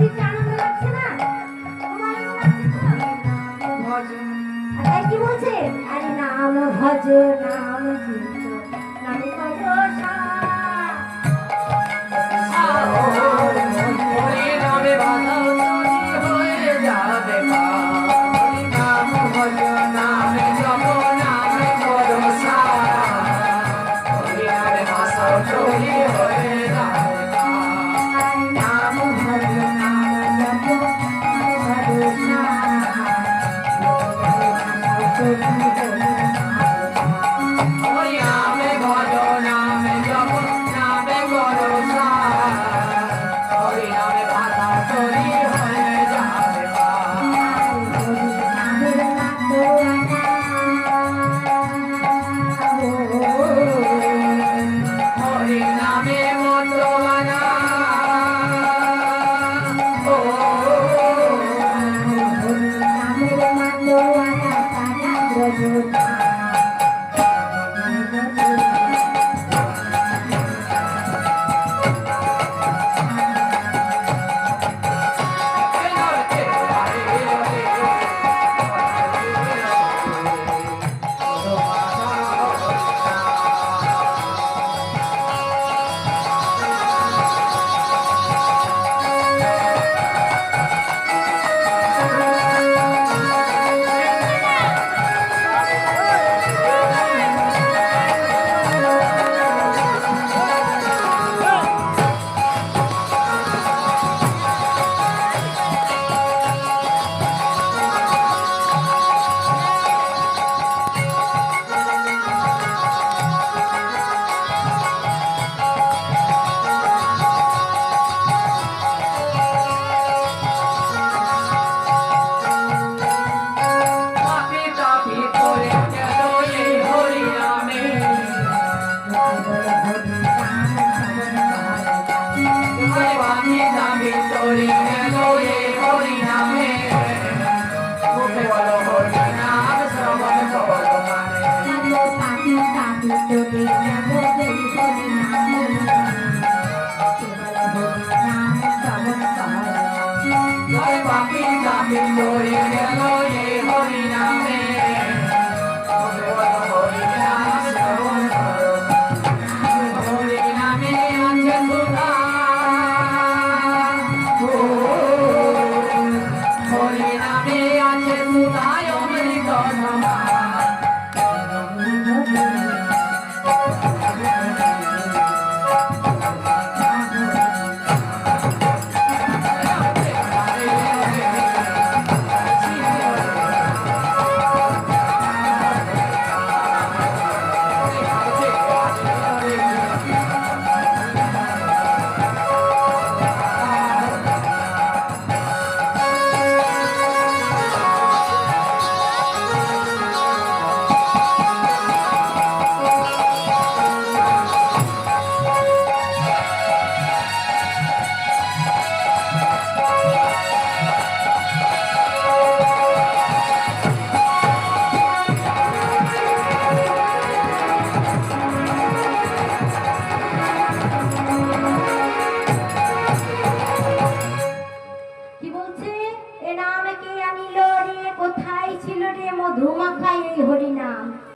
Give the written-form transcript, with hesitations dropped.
দিচ্ছে, আনন্দ লাগছে না? ভালো লাগছে তো? ভজন তাই কি বলছে? আরে নাম ভজ নাম চিন্ত নামে করো হরি নামে বাধা হয়ে যাবে হরি নাম ভজ নামে জপ নামে ভরসা হরি নামে ভাষা চলি হয়ে যাবে নাম ভজ নাম জপ ভরসা হরি নামে ভজ নামে জপ নামে ভরসা হরি নামে ভাষা চলি হয়ে যাবে হরি নামে মতবানা ও পাপি তাপি করে গেল এই হরি নামে পাপি তাপি করে গেল এই হরি নামে মুখে বলো হরি নাম শ্রবণ করো মানে জয় পাপি তাপি করে গেল এই হরি নামে মুখে বলো হরি নাম শ্রবণ করো হরি নামে আছে সুধা হরি নামে আছে সুধায় অমৃত সভা কি বলছে? এ নাম কে আনিল রে, কোথায় ছিল রে মধুমাখা এই হরি নাম?